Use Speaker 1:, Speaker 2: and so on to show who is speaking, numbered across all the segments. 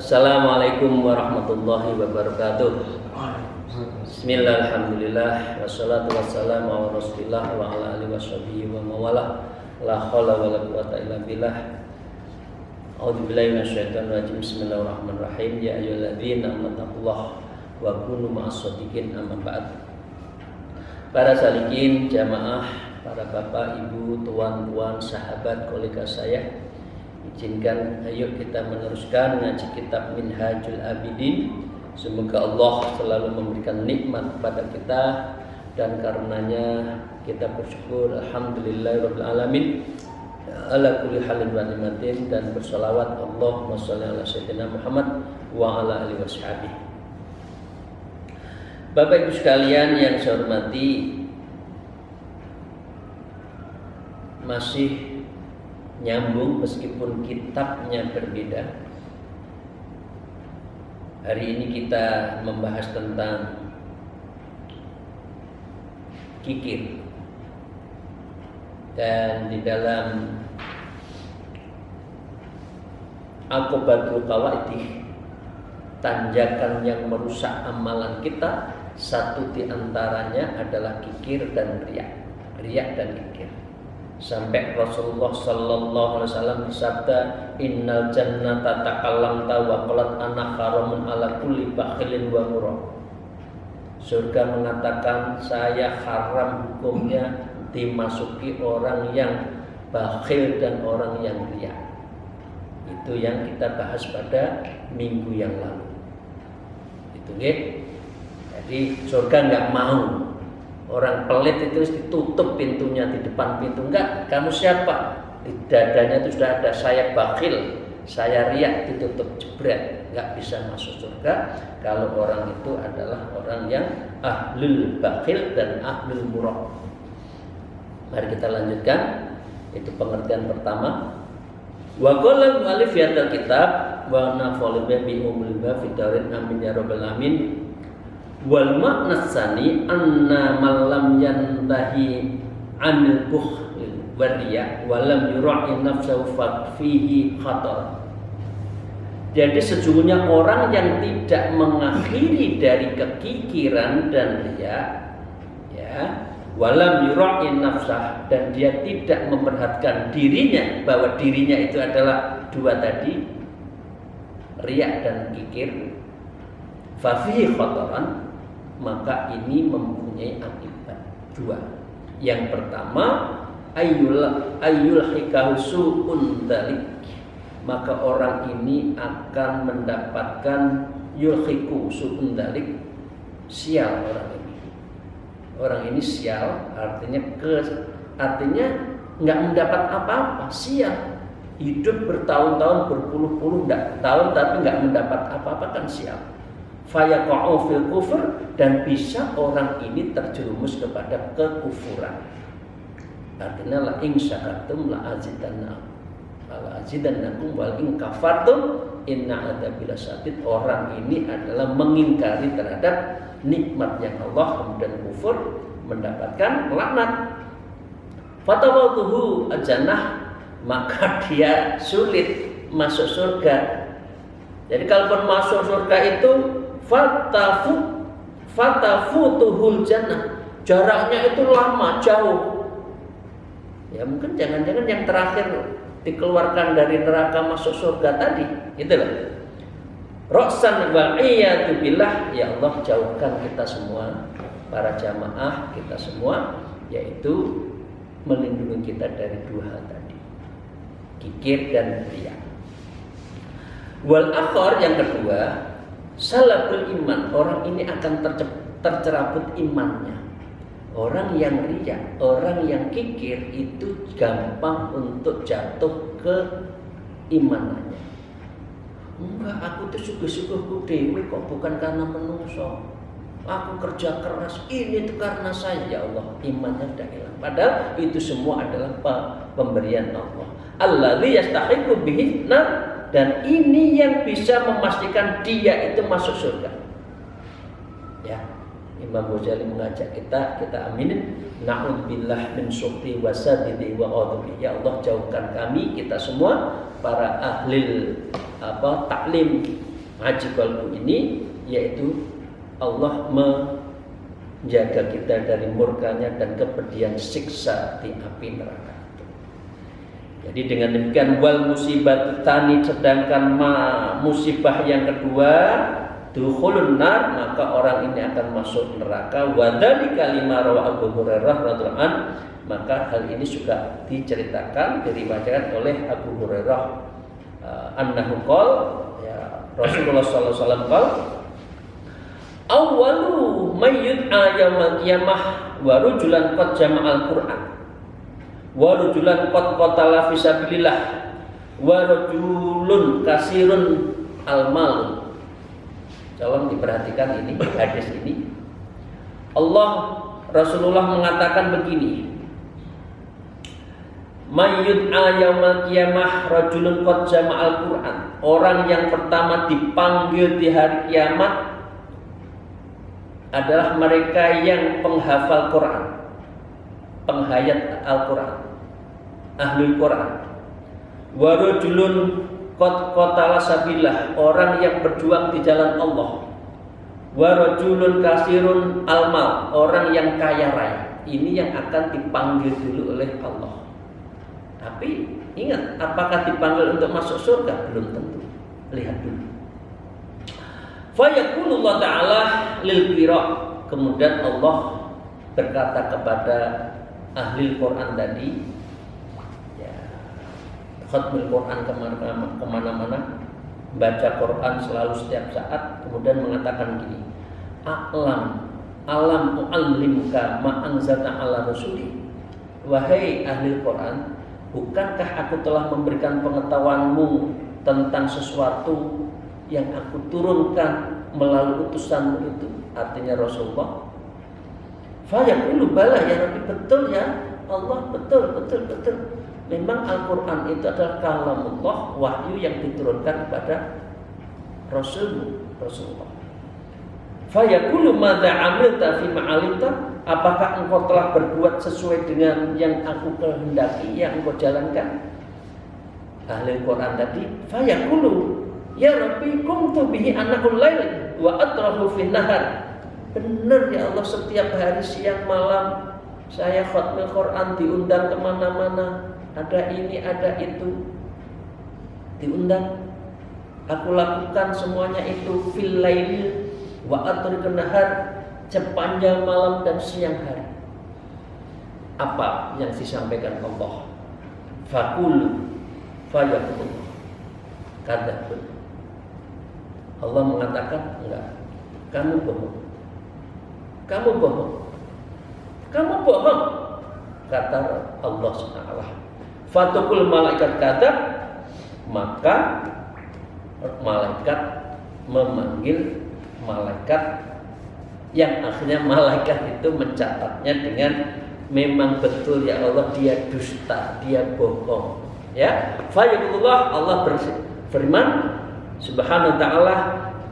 Speaker 1: Assalamualaikum warahmatullahi wabarakatuh. Bismillah, alhamdulillah, wassalatu wassalamu ala rasulillah wa ala alihi washabihi wa mawalah. La hawla wa la quwata illa billah. A'udzu billahi minasyaitonir rajim. Bismillahirrahmanirrahim. Ya ayyuhalladzina amanu wa kunu ma'as shadiqin, amma ba'd. Para salikin jamaah, para bapak, ibu, tuan-tuan, sahabat, kolega saya, izinkan ayo kita meneruskan ngaji kitab Minhajul Abidin. Semoga Allah selalu memberikan nikmat kepada kita, dan karenanya kita bersyukur alhamdulillahirabbil alamin ala kulli halin wa ni'matin, dan bersolawat Allahumma sholli ala sayyidina Muhammad wa ala alihi washabihi. Bapak Ibu sekalian yang saya hormati, masih nyambung meskipun kitabnya berbeda. Hari ini kita membahas tentang kikir, dan di dalam Aqobatul Qawaidih, tanjakan yang merusak amalan kita, satu di antaranya adalah kikir dan riya dan kikir. Sampai Rasulullah sallallahu alaihi wasallam bersabda, innal jannata takallamta wa qalat ana haramun ala kulli bakhilin wa murah. Surga mengatakan saya haram hukumnya dimasuki orang yang bakhil dan orang yang riya. Itu yang kita bahas pada minggu yang lalu. Itu nggih. Jadi surga enggak mau orang pelit itu ditutup pintunya di depan pintu. Enggak, kamu siapa? Di dadanya itu sudah ada saya bakhil, saya riya, ditutup jebret, enggak bisa masuk surga. Kalau orang itu adalah orang yang ahlul bakhil dan ahlul murah. Mari kita lanjutkan. Itu pengertian pertama. Wa qala mu'allif fi hadzal kitab wa nafa'al bi umul fi darin amin ya rabbal alamin. Wal makna tsani anna man lam yantahi 'anil bukhl wa riya wa lam yura'i nafsahu fa fihi khatar. Jadi sesungguhnya orang yang tidak mengakhiri dari kekikiran dan riya, ya, walam yura'i nafsah, dan dia tidak memperhatikan dirinya bahwa dirinya itu adalah dua tadi, riya dan kikir, fa fihi khataran, maka ini mempunyai akibat dua. Yang pertama, ayyul hikahu su'un dalik, maka orang ini akan mendapatkan yulhiku su'un dalik, sial orang ini. Orang ini sial, artinya nggak mendapat apa-apa, sial. Hidup bertahun-tahun, berpuluh-puluh tahun, tapi nggak mendapat apa-apa, kan sial. Fayaqa'u fil kufur, dan bisa orang ini terjerumus kepada kekufuran. Artinya la in syakartum la azidannakum wa in kafartum inna adzabi lasyadid. Orang ini adalah mengingkari terhadap nikmatnya Allah, kemudian kufur, mendapatkan laknat. Fatawatuhu ajannah, maka dia sulit masuk surga. Jadi kalaupun masuk surga itu fatafutuhul jannah, jaraknya itu lama, jauh. Ya mungkin jangan-jangan yang terakhir dikeluarkan dari neraka masuk surga tadi, itulah. Roksan wal iyadu billah, ya Allah jauhkan kita semua, para jamaah kita semua, yaitu melindungi kita dari dua hal tadi, kikir dan riya. Wal akhar, yang kedua, salabul iman, orang ini akan tercerabut imannya. Orang yang riya, orang yang kikir itu gampang untuk jatuh ke imanannya. Enggak, aku tuh suguh-suguhku dewe kok, bukan karena menungso. Aku kerja keras, ini tuh karena saya, ya Allah, imannya sudah hilang. Padahal itu semua adalah pemberian Allah. Alladzi yastahiqu bihi nar, dan ini yang bisa memastikan dia itu masuk surga. Ya, Imam Ghazali mengajak kita aminin, na'udzubillah min syukri wa sadidi wa ghadabi. Ya Allah, jauhkan kami, kita semua para ahli taklim, Haji qalbu ini yaitu Allah menjaga kita dari murkanya dan kepedihan siksa di api neraka. Jadi dengan demikian wal musibah tani, sedangkan musibah yang kedua dukhulun nar, maka orang ini akan masuk neraka. Wa dzalika lima rawa Abu Hurairah radhiyallahu anhu, maka hal ini juga diceritakan, diriwayatkan oleh Abu Hurairah annahu qala, ya Rasulullah sallallahu alaihi wasallam qala awwalu mayyud'a yaumil qiyamah wa rajulan qad jama'al Qur'an wa rajulan qad qatala fi sabilillah wa rajulun kasirun al-mal. Tolong diperhatikan ini hadis ini. Rasulullah mengatakan begini, mayyud'a yaumil qiyamah rajulun qad jama'al Qur'an. Orang yang pertama dipanggil di hari kiamat adalah mereka yang penghafal Quran, penghayat Al-Quran, ahlul Quran. Wa rajulun qad qatala sabillah, orang yang berjuang di jalan Allah. Wa rajulun kasirun almal, orang yang kaya raya. Ini yang akan dipanggil dulu oleh Allah. Tapi ingat, apakah dipanggil untuk masuk surga? Belum tentu. Lihat dulu. Fa yaqulullah ta'ala lil qira', kemudian Allah berkata kepada ahli Quran tadi, ya, khatmul Quran kemana-mana, baca Quran selalu setiap saat, kemudian mengatakan gini, alam u'allimka ma anzalna ala rasuli. Wahai ahli Quran, bukankah aku telah memberikan pengetahuanmu tentang sesuatu yang aku turunkan melalui utusanmu itu, artinya Rasulullah. Fa yaqulu bala ya Rabbi, betul ya Allah, betul. Memang Al-Quran itu adalah kalamullah, wahyu yang diturunkan kepada Rasulullah. Fa yaqulu madza amilta fi ma'alimta, apakah engkau telah berbuat sesuai dengan yang aku kehendaki, yang engkau jalankan? Ahli Quran tadi, fa yaqulu ya Rabbi kuntu bihi anakul lail wa atrahu fin nahar. Benar ya Allah, setiap hari siang malam saya khatmil Quran, diundang kemana-mana, ada ini ada itu, diundang. Aku lakukan semuanya itu fil lail wa atrahu nahar, sepanjang malam dan siang hari. Apa yang disampaikan Allah? Faqul fayaqul, kadzab. Allah mengatakan enggak, kamu bohong, kata Allah SWT. Fatukul malaikat kata, maka malaikat memanggil malaikat, yang akhirnya malaikat itu mencatatnya dengan memang betul ya Allah, dia dusta, dia bohong. Ya, fayaqulullah, Allah berfirman Subhanahu wa ta'ala,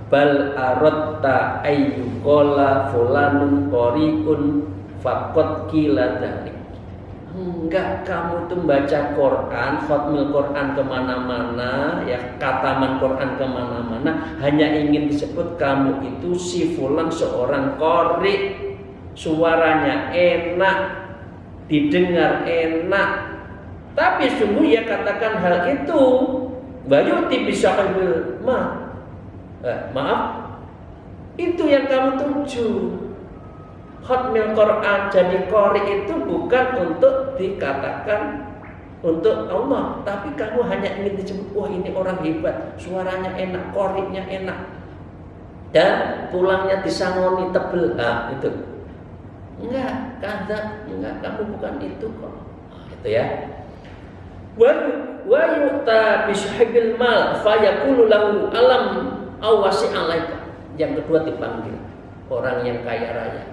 Speaker 1: bal aratta ayyuqala fulanun qari'un faqad qila dzalik. Enggak, kamu tuh baca Quran, khatmil Quran kemana-mana, ya kataman Quran kemana-mana, hanya ingin disebut kamu itu si fulan seorang qari, suaranya enak, didengar enak. Tapi sungguh ya katakan hal itu bayuti bisa ambil maaf, itu yang kamu tuju. Khatmil Quran jadi qari itu bukan untuk dikatakan untuk Allah, tapi kamu hanya ingin disebut, wah ini orang hebat, suaranya enak, qarinya enak, dan tulangnya disangoni tebel. Nah, itu enggak, kadzab, enggak, kamu bukan itu kok. Itu ya. Wa yu'ta bishabil mal fa yaqulu lahu alam awasi alaika. Yang kedua dipanggil orang yang kaya raya,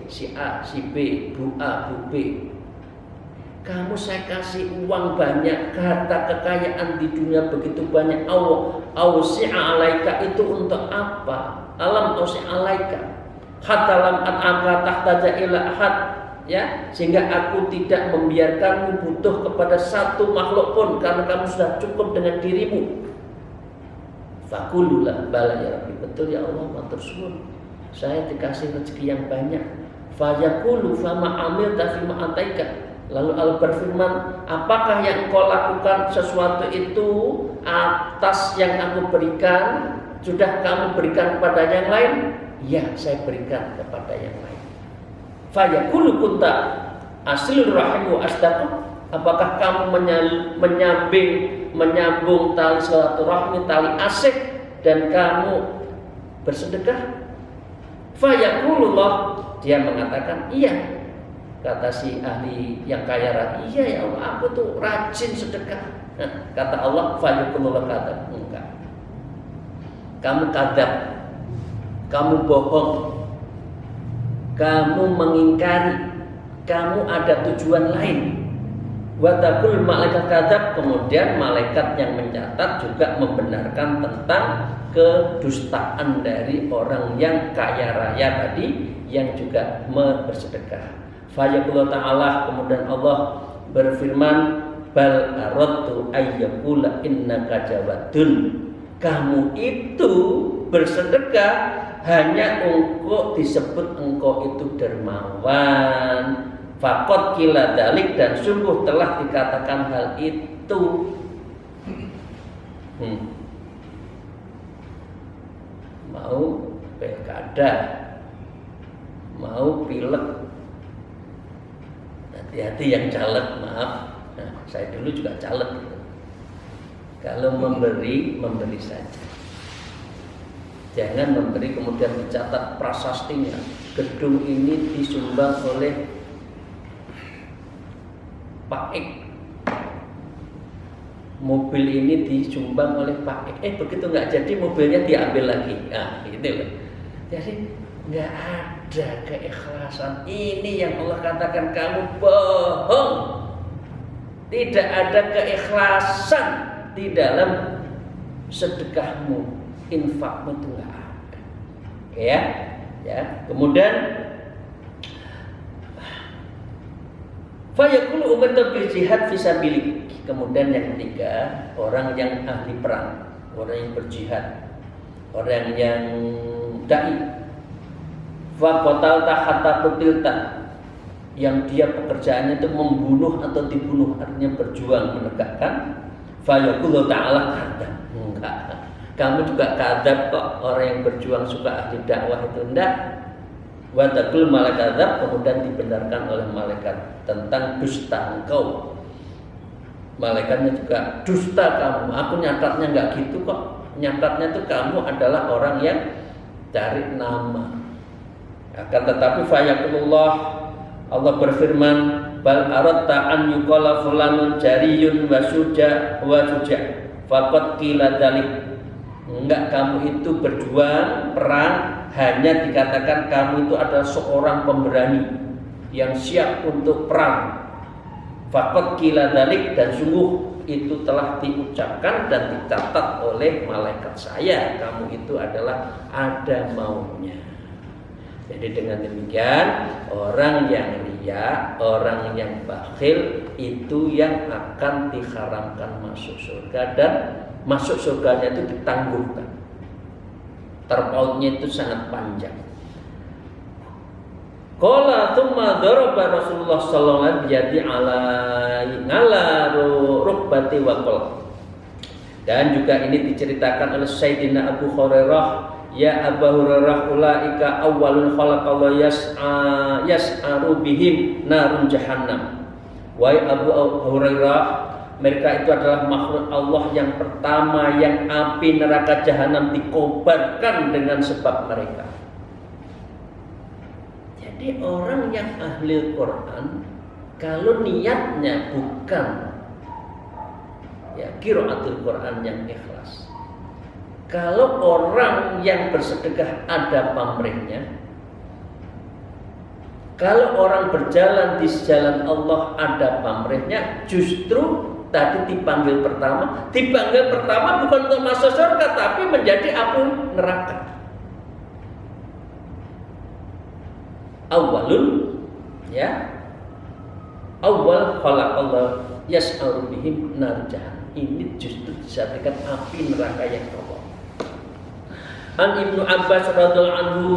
Speaker 1: si A, si B, Bu A, Bu B, kamu saya kasih uang banyak, harta kekayaan di dunia begitu banyak, awasi alaika itu untuk apa? Alam awasi alaika hatta lam at'aka tahtaja ila ahad, ya, sehingga aku tidak membiarkanmu butuh kepada satu makhluk pun, karena kamu sudah cukup dengan dirimu. Faqululah bala ya Rabbi, betul ya Allah, matur suwun. Saya dikasih rezeki yang banyak. Fayaqulu fama amilta fima ataika. Lalu Allah berfirman, apakah yang engkau lakukan sesuatu itu atas yang aku berikan? Sudah kamu berikan kepada yang lain? Ya, saya berikan kepada yang lain. Fayaqulu kunta asilur rahimu asdaqu. Apakah kamu menyambung tali silaturahmi, tali asik, dan kamu bersedekah? Fayaqulullah, dia mengatakan iya. Kata si ahli yang kaya raya, iya ya Allah, aku tuh rajin sedekah. Kata Allah, fayaqulullah, kata enggak. Kamu kadzab, kamu bohong, kamu mengingkari, kamu ada tujuan lain. Watakul malaikat kadzab, kemudian malaikat yang mencatat juga membenarkan tentang kedustaan dari orang yang kaya raya tadi yang juga bersedekah. Fayaqulu ta'ala, kemudian Allah berfirman, bal aradtu ayyaqula innaka jawadun. Kamu itu bersedekah hanya untuk disebut engkau itu dermawan. Faqad qila dzalik, dan sungguh telah dikatakan hal itu. Mau pilkada, mau pilek, hati-hati yang caleg, maaf. Nah, saya dulu juga caleg. Kalau memberi saja. Jangan memberi kemudian dicatat prasastinya. Gedung ini disumbang oleh Pak X, mobil ini disumbang oleh Pak X. Begitu nggak jadi, mobilnya diambil lagi. Nah, gitu loh. Jadi nggak ada keikhlasan. Ini yang Allah katakan kamu bohong. Tidak ada keikhlasan di dalam sedekahmu, infakmu itu nggak ada. Ya. Kemudian fayaqulu umirtu bil jihad fisabilik. Kemudian yang ketiga, orang yang ahli perang, orang yang berjihad, orang yang dai. Fa qatalta hatta qutilta, yang dia pekerjaannya itu membunuh atau dibunuh, artinya berjuang menegakkan. Fayaqulu ta'ala kadzab. Enggak. Kamu juga kadzab kok, orang yang berjuang suka ahli dakwah itu enggak. Wa taqul malaikat, kemudian dibenarkan oleh malaikat tentang dusta engkau. Malaikatnya juga dusta kamu. Aku nyatatnya enggak gitu kok. Nyatatnya tuh kamu adalah orang yang cari nama. Akan tetapi fayaqulullah, Allah berfirman, bal aradta an yuqala fulanun jariyun wa suja faqad qila dzalik. Enggak, kamu itu berjuang perang hanya dikatakan kamu itu adalah seorang pemberani yang siap untuk perang. Faqad qila dzalik, dan sungguh itu telah diucapkan dan dicatat oleh malaikat saya, kamu itu adalah ada maunya. Jadi dengan demikian, orang yang riya, orang yang bakhil itu yang akan diharamkan masuk surga, dan masuk surganya itu ditangguhkan. Terpautnya itu sangat panjang. Qala tsumma daraba Rasulullah sallallahu alaihi wasallam ala rukbati wa qala. Dan juga ini diceritakan oleh Sayyidina Abu Hurairah, ya Abu Hurairah, ulaika awwalun khalaqallahu yas'aru bihim narun jahannam. Wahai Abu Hurairah, mereka itu adalah makhluk Allah yang pertama yang api neraka jahanam dikobarkan dengan sebab mereka. Jadi orang yang ahli Quran, kalau niatnya bukan qiraatul Quran yang ikhlas, kalau orang yang bersedekah ada pamrihnya, kalau orang berjalan di jalan Allah ada pamrihnya, justru tadi dipanggil pertama bukan untuk masuk surga, tapi menjadi api neraka. Awwalun, awwal khalaqallahu yas'aru bihim nar jahannam. Ini justru disabdakan api neraka yang pokok. An Ibnu Abbas radhiyallahu anhu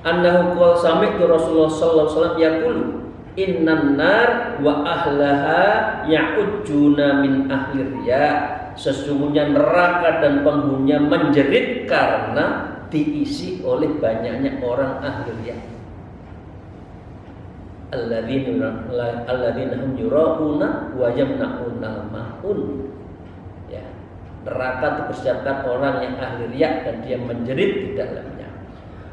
Speaker 1: annahu qala sami'tu Rasulullah sallallahu alaihi wasallam yaqulu innan nar wa ahlaha ya'ujjuna min ahli riya. Sesungguhnya neraka dan penghuninya menjerit karena diisi oleh banyaknya orang ahli riya. Alladzina hum yura'una wa yamna'una ma'un. Ya. Neraka dipersiapkan orang yang ahli riya dan dia menjerit di dalamnya.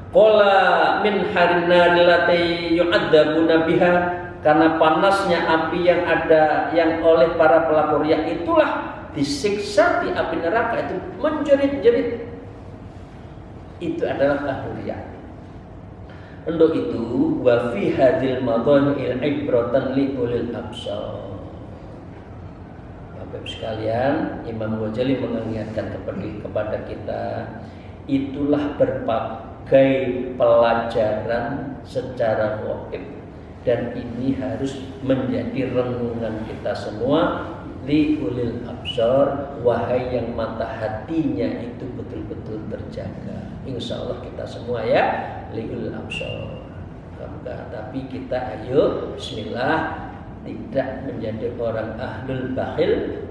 Speaker 1: Qala min harin narillati yu'adzabuna biha, karena panasnya api yang ada yang oleh para pelaku riya itulah disiksa di api neraka itu menjerit-jerit. Itu adalah ahli riya. Untuk itu wa fi hadil madhanil ibratan li ulil absar. Bapak sekalian, Imam Ghazali mengingatkan kepada kita, itulah berbagai pelajaran secara gaib dan ini harus menjadi renungan kita semua. Li ulil absar, wahai yang mata hatinya itu betul-betul terjaga. Insya Allah kita semua ya li ulil absar. Tapi kita ayo bismillah tidak menjadi orang ahlul bakhil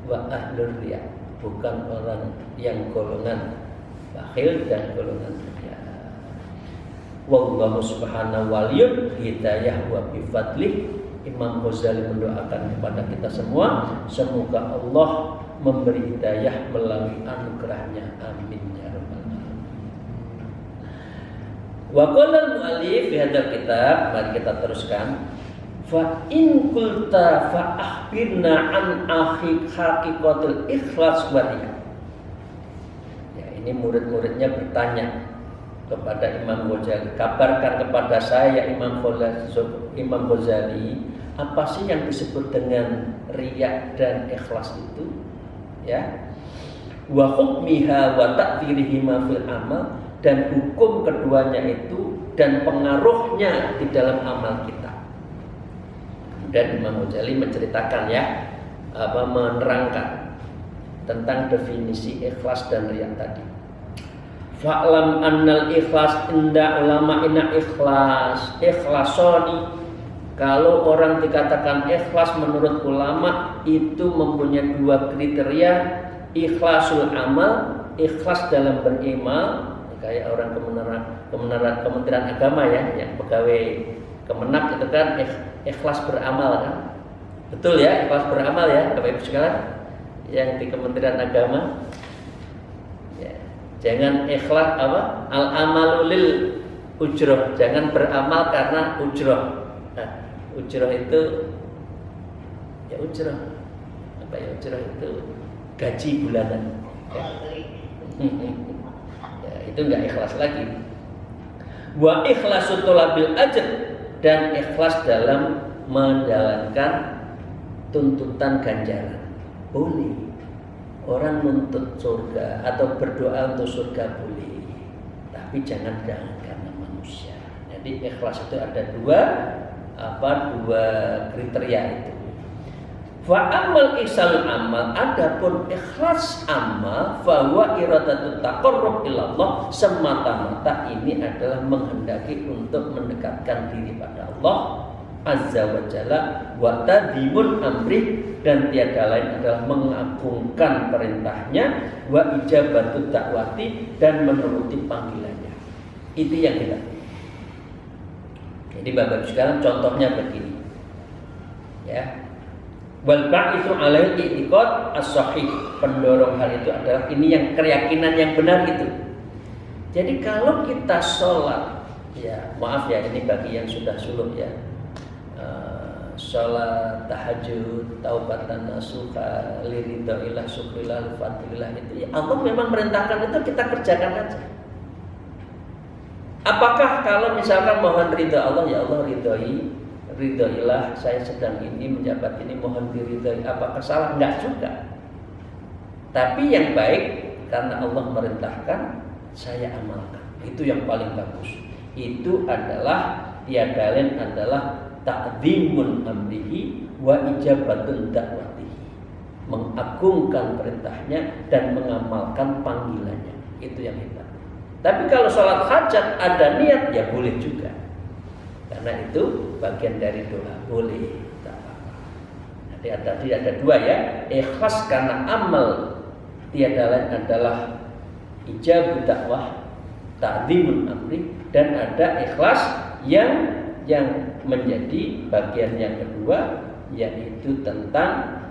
Speaker 1: wa ahlul riya, bukan orang yang golongan bakhil dan golongan riya. Wallahu subhanahu waliyul hidayah wa bifadlih. Imam Ghazali mendoakan kepada kita semua, semoga Allah memberi hidayah melalui anugerahnya. Amin ya rabbal alamin. Wa qala al-mu'allif fi hadzal kitab, mari kita teruskan. Fa in qulta fa akhbirna an haqiqatil ikhlas wa riya. Ya, ini murid-muridnya bertanya kepada Imam Ghazali, kabarkan kepada saya Imam Ghazali, apa sih yang disebut dengan riya dan ikhlas itu? Ya. Wa hukmiha wa ta'thirihima fil amal, dan hukum keduanya itu dan pengaruhnya di dalam amal kita. Dan Imam Ghazali menceritakan menerangkan tentang definisi ikhlas dan riya tadi. Fa'lam annal ikhlas inda ulama inna ikhlasoni. Kalau orang dikatakan ikhlas menurut ulama itu mempunyai dua kriteria, ikhlasul amal, ikhlas dalam beriman, kayak orang Kementerian Agama ya, yang pegawai Kemenak itu kan ikhlas beramal kan, betul ya, ikhlas beramal ya, Bapak Ibu sekalian yang di Kementerian Agama. Jangan ikhlas al-amalu lil ujroh, jangan beramal karena ujroh. Nah, ujroh itu ya ujroh. Apa ya ujroh itu? Gaji bulanan. Ya, itu enggak ikhlas lagi. Wa ikhlasu thalabil ajr, dan ikhlas dalam menjalankan tuntutan ganjaran. Boleh. Orang menuntut surga atau berdoa untuk surga boleh, tapi jangan karena manusia. Jadi ikhlas itu ada dua kriteria itu. Fa amal ihsal amal, adapun ikhlas amal, fa huwa iradatu taqarrub ilallah, semata-mata ini adalah menghendaki untuk mendekatkan diri pada Allah Azza wa Jalla, wa tadhimul amri, dan tiada lain adalah mengagungkan perintahnya, wa ijabatut dakwati, dan menuruti panggilannya. Itu yang kita. Jadi Bapak sekalian contohnya begini. Ya. Wal ba'itsu 'alal i'tiqad as-sahih, pendorong hal itu adalah ini yang keyakinan yang benar itu. Jadi kalau kita sholat, ya maaf ya ini bagi yang sudah suluk ya. Sholat tahajud, taubatan nasuha, liridailah, syukrillah, fadillah, itu ya Allah memang merintahkan itu, kita kerjakan aja. Apakah kalau misalkan mohon ridha Allah, ya Allah ridhailah saya sedang ini menjabat ini, mohon diridhai, apakah salah? Enggak juga. Tapi yang baik karena Allah merintahkan, saya amalkan. Itu yang paling bagus. Itu adalah tiada lain adalah ta'dzimun amrihi wa ijabatun da'watihi, mengagungkan perintahnya dan mengamalkan panggilannya. itu yang hebat. Tapi kalau sholat hajat ada niat ya boleh juga, karena itu bagian dari doa, boleh. Jadi ada dua ya, ikhlas karena amal tiada lain adalah ijabah dakwah, ta'dhimul amri, dan ada ikhlas yang menjadi bagian yang kedua, yaitu tentang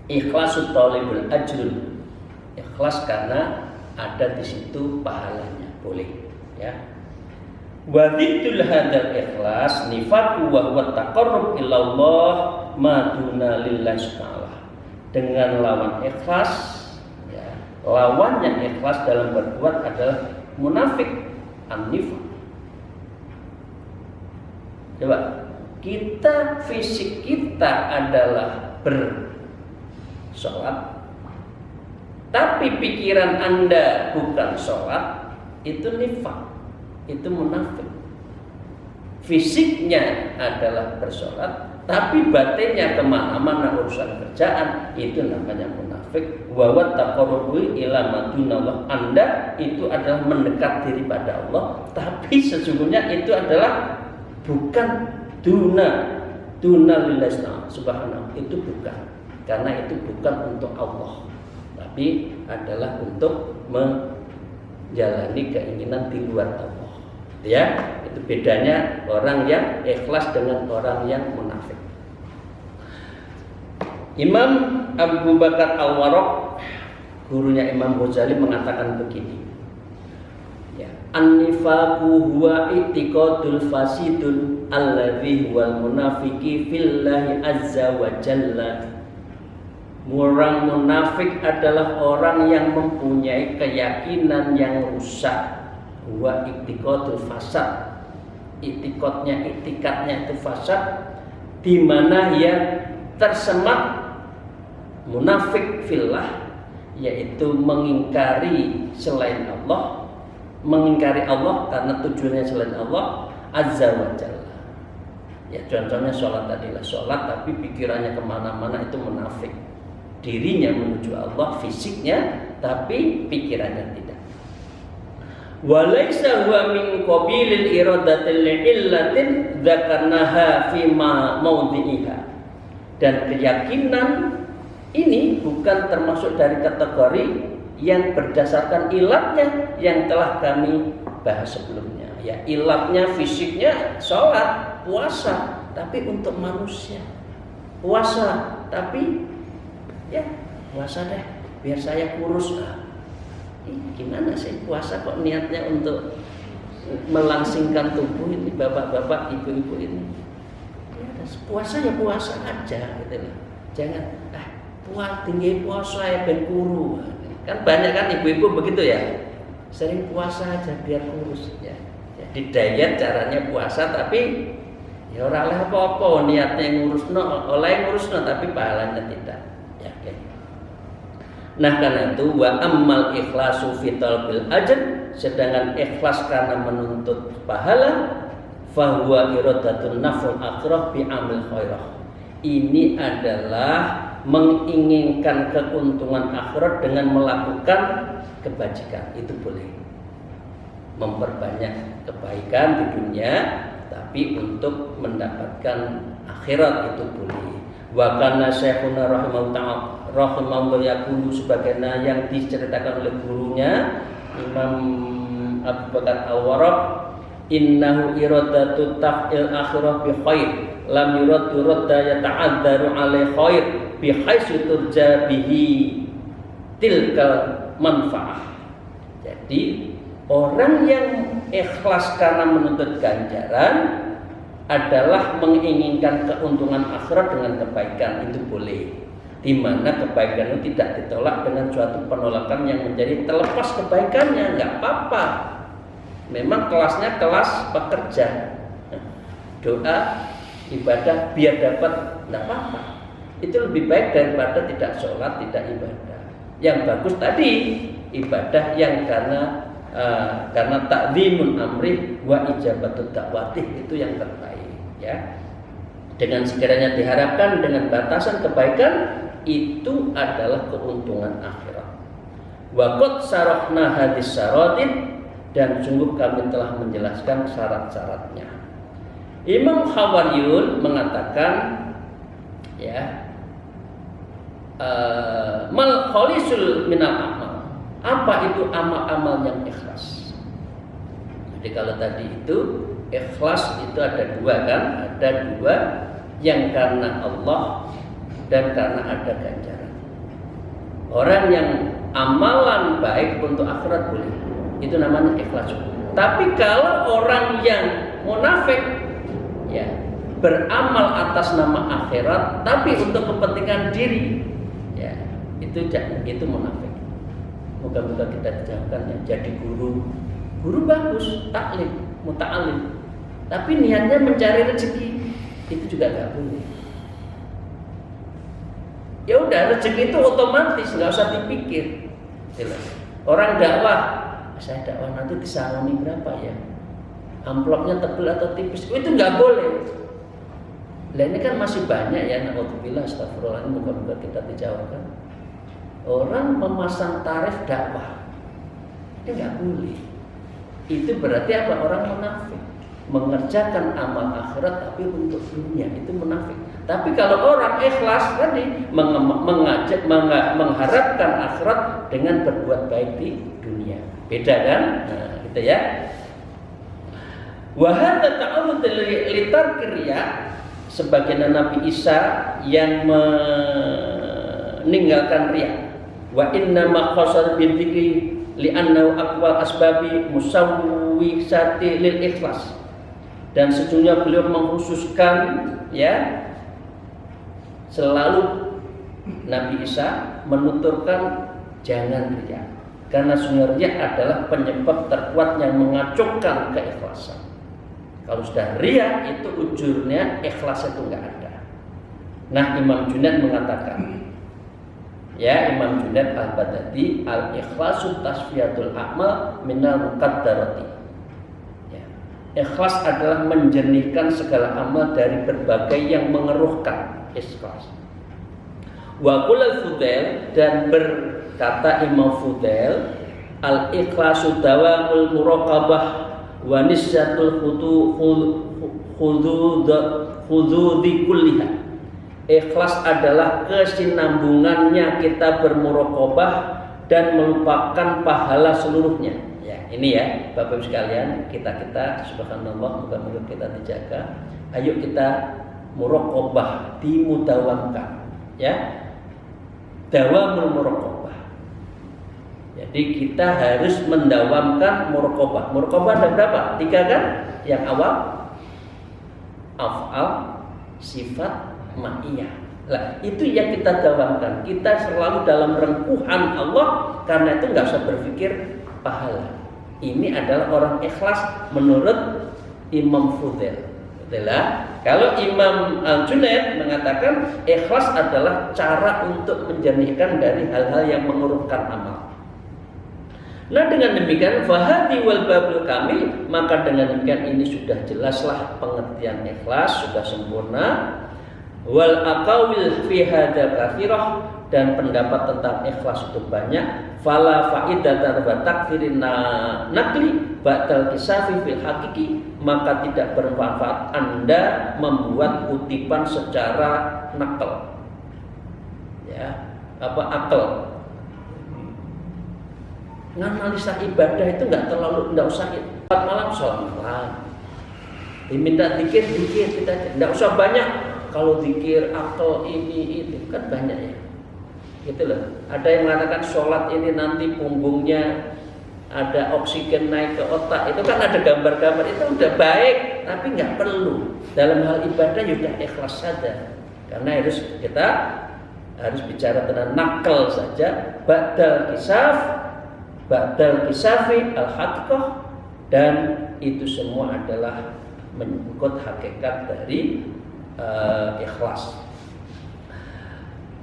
Speaker 1: ikhlasul talibul ajrun, ikhlas karena ada di situ pahalanya, boleh ya. Wa dziddul hadzal ikhlas nifaqu wa huwa taqarrub ila Allah ma duna lillahi ta'ala. Dengan lawan ikhlas ya, lawannya ikhlas dalam berbuat adalah munafik, an-nifaq. Coba, kita fisik kita adalah bersolat, tapi pikiran Anda bukan sholat, itu nifaq, itu munafik. Fisiknya adalah bersolat, tapi batinnya kemana-mana urusan kerjaan, itu namanya munafik. Wa taqarrubu ila madunallah, Anda itu adalah mendekat diri pada Allah, tapi sesungguhnya itu adalah bukan duna lillahi subhanahu, itu bukan, karena itu bukan untuk Allah, tapi adalah untuk menjalani keinginan di luar Allah. Ya, itu bedanya orang yang ikhlas dengan orang yang munafik. Imam Abu Bakar Al-Warraq, gurunya Imam Ghazali, mengatakan begini. Ya, an-nifaqu huwa i'tiqadul fasidun alladhi huwal munafiqi fillahi azza wa jalla. Orang munafik adalah orang yang mempunyai keyakinan yang rusak. Huwa i'tiqadul fasad. I'tikadnya itu fasad, di mana ia tersemat munafik fillah, yaitu mengingkari selain Allah, mengingkari Allah karena tujuannya selain Allah azza wa jalla. Ya, contohnya sholat tadilah, sholat tapi pikirannya kemana-mana, itu munafik. Dirinya menuju Allah fisiknya, tapi pikirannya tidak. Walaysa huwa min qabilil iradatil illatin dzakarnaha fi maudhi'iha. Dan keyakinan ini bukan termasuk dari kategori yang berdasarkan ilatnya yang telah kami bahas sebelumnya. Ya, ilatnya fisiknya sholat, puasa, tapi untuk manusia. Puasa, tapi ya puasa deh, biar saya kurus. Gimana sih puasa kok niatnya untuk melangsingkan tubuh ini, bapak-bapak, ibu-ibu ini? Ya, puasa ya puasa aja gitu loh. Jangan tinggi puasa ya ben kuru. Kan banyak kan ibu-ibu begitu ya. Sering puasa aja biar kurus ya. Jadi diet caranya puasa, tapi ya ora oleh apa-apa, niatnya ngurusno, oleh ngurusno tapi pahalanya tidak. Ya, okay. Nah, karena itu wa ammal ikhlasu fi talbil ajr, sedangkan ikhlas karena menuntut pahala, fa huwa iradatun naf'ul akhirah bi amil khairah. Ini adalah menginginkan keuntungan akhirat dengan melakukan kebajikan. Itu boleh. Memperbanyak kebaikan di dunia, tapi untuk mendapatkan akhirat itu boleh. Wa kana syekhuna rahimahullah yaqulu, sebagaimana yang diceritakan oleh gurunya Imam Abu Bakar Al-Warraq, innahu iradatu taf'il akhirah bi khair lam yurad radda yata'addaru alai khair bi haitsu turja bihi tilkal manfaah. Jadi orang yang ikhlas karena menuntut ganjaran adalah menginginkan keuntungan akhirat dengan kebaikan, itu boleh. Di mana kebaikan itu tidak ditolak dengan suatu penolakan yang menjadi terlepas kebaikannya, nggak apa-apa. Memang kelasnya kelas pekerja, doa, ibadah biar dapat, nggak apa-apa. Itu lebih baik daripada tidak sholat, tidak ibadah. Yang bagus tadi ibadah yang karena ta'dhimun amri wa ijabatut da'watih, itu yang terbaik ya. Dengan sekiranya diharapkan dengan batasan kebaikan, itu adalah keuntungan akhirat. Wa qad sarahna hadis syaratin, dan sungguh kami telah menjelaskan syarat-syaratnya. Imam Khawariyun mengatakan ya, mal khalisul minal amal. Apa itu amal-amal yang ikhlas? Jadi kalau tadi itu ikhlas itu ada dua kan? Ada dua, yang karena Allah dan karena ada ganjaran. Orang yang amalan baik untuk akhirat boleh, itu namanya ikhlas. Tapi kalau orang yang munafik ya, beramal atas nama akhirat tapi untuk kepentingan diri, ya itu munafik. Moga-moga kita dijauhkan ya. Jadi guru bagus, taklim, muta'alim, tapi niatnya mencari rezeki, itu juga nggak boleh. Ya udah, rezeki itu otomatis, nggak usah dipikir. Orang dakwah, saya dakwah nanti disaloni berapa ya? Amplopnya tebal atau tipis? Itu nggak boleh. Lah ini kan masih banyak ya, naudzubillah, astagfirullah, moga-moga kita dijauhkan. Orang memasang tarif dakwah, itu nggak boleh. Itu berarti apa? Orang munafik, mengerjakan amal akhirat tapi untuk dunia, itu munafik. Tapi kalau orang ikhlas tadi mengharapkan akhirat dengan berbuat baik di dunia, beda kan? Nah, gitu ya. Wa hadza ta'awud litarki riya, sebagaimana Nabi Isa yang meninggalkan riya. Wa inna ma qasad bil dzikri li'annahu aqwal asbabi musawwisati lil ikhlas. Dan sesungguhnya beliau mengkhususkan ya, selalu Nabi Isa menuturkan jangan riya, karena sesungguhnya riya adalah penyebab terkuat yang mengacaukan keikhlasan. Kalau sudah riya itu ujurnya ikhlas itu enggak ada. Nah, Imam Junaid mengatakan ya, Imam Junaid al-Baghdadi, al-ikhlasu tasfiyatul a'mal minal muqaddarati. Ya. Ikhlas adalah menjernihkan segala amal dari berbagai yang mengeruhkan. Ikhlas. Wa qala Fudail, dan berkata Imam Fudail, al-ikhlasu dawamul muraqabah wa nisyatul khududi kulliha. Ikhlas adalah kesinambungannya kita bermuraqabah dan melupakan pahala seluruhnya. Ya, ini ya Bapak Ibu sekalian, kita subhanallah, moga-moga kita dijaga. Ayo kita muraqabah, dimudawamkan. Ya, dawamul muraqabah. Jadi kita harus mendawamkan muraqabah. Muraqabah ada berapa? 3 kan? Yang awal af'al, sifat, ma'iyah. Lah, itu yang kita dawamkan. Kita selalu dalam rengkuhan Allah, karena itu nggak usah berpikir pahala. Ini adalah orang ikhlas menurut Imam Fudail. Adalah kalau Imam Al-Junaid mengatakan ikhlas adalah cara untuk menjernihkan dari hal-hal yang mengeruhkan amal. Nah, dengan demikian fahadi wal babul kamil, maka dengan demikian ini sudah jelaslah pengertian ikhlas, sudah sempurna. Wal aqawil fi hadza katsirah, dan pendapat tentang ikhlas itu banyak. Fala faidatan wa takfirin nakli ba'dal kisafi fil haqiqi, maka tidak bermanfaat Anda membuat kutipan secara nakal. Ya, apa akal? Nganalisa ibadah itu enggak usah 4 malam sholat malam. Diminta dikir kita enggak usah banyak. Kalau zikir, akal, ini itu kan banyak ya, gitu loh. Ada yang mengatakan sholat ini nanti punggungnya ada oksigen naik ke otak, itu kan ada gambar-gambar, itu udah baik, tapi nggak perlu. Dalam hal ibadah sudah ikhlas saja, karena kita harus bicara tentang nakal saja. Ba'dal kisafi al-haqiqah, dan itu semua adalah mengikut hakikat dari ikhlas.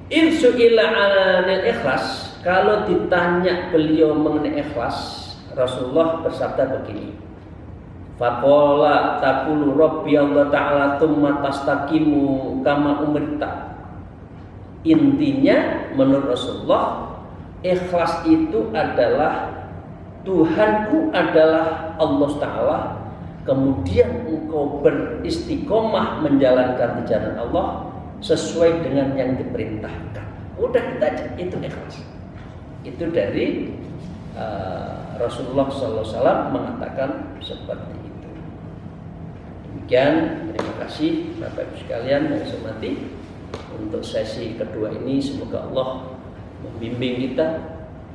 Speaker 1: Insu'ila anil ikhlas, kalau ditanya beliau mengenai ikhlas, Rasulullah bersabda begini, faqala taqulu rabbi Allah ta'ala tsumma tastaqimu kama umirta. Intinya menurut Rasulullah, Ikhlas itu adalah Tuhanku adalah Allah Ta'ala, kemudian engkau beristiqomah menjalankan di jalan Allah sesuai dengan yang diperintahkan. Udah kita aja, itu ikhlas. Itu dari Rasulullah SAW mengatakan seperti itu. Demikian, terima kasih Bapak Ibu sekalian yang saya hormati. Untuk sesi kedua ini semoga Allah membimbing kita,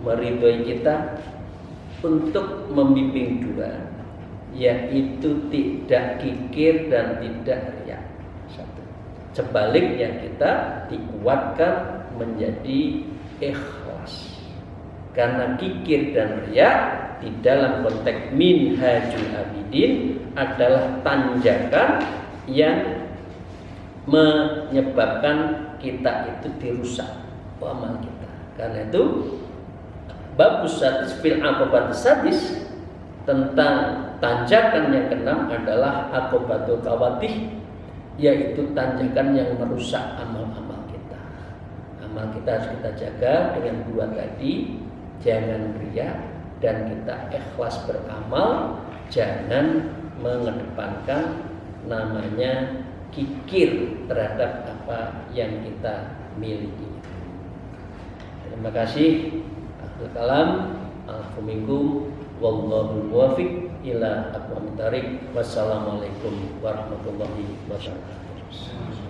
Speaker 1: meridhoi kita untuk membimbing dua, yaitu tidak kikir dan tidak riya. Satu. Sebaliknya kita dikuatkan menjadi ikhlas. Karena kikir dan riya di dalam konteks minhajul abidin adalah tanjakan yang menyebabkan kita itu dirusak amal kita. Karena itu babus sadis fil aqobatus sadis, tentang tanjakan yang keenam adalah aqobatul kawadih, yaitu tanjakan yang merusak amal-amal kita. Amal kita harus kita jaga dengan dua tadi, jangan riya dan kita ikhlas beramal, jangan mengedepankan namanya kikir terhadap apa yang kita miliki. Terima kasih. Akhirul kalam. Alhamdulillah. Wallahul muwaffiq ila aqwamit thariq. Wassalamualaikum warahmatullahi wabarakatuh.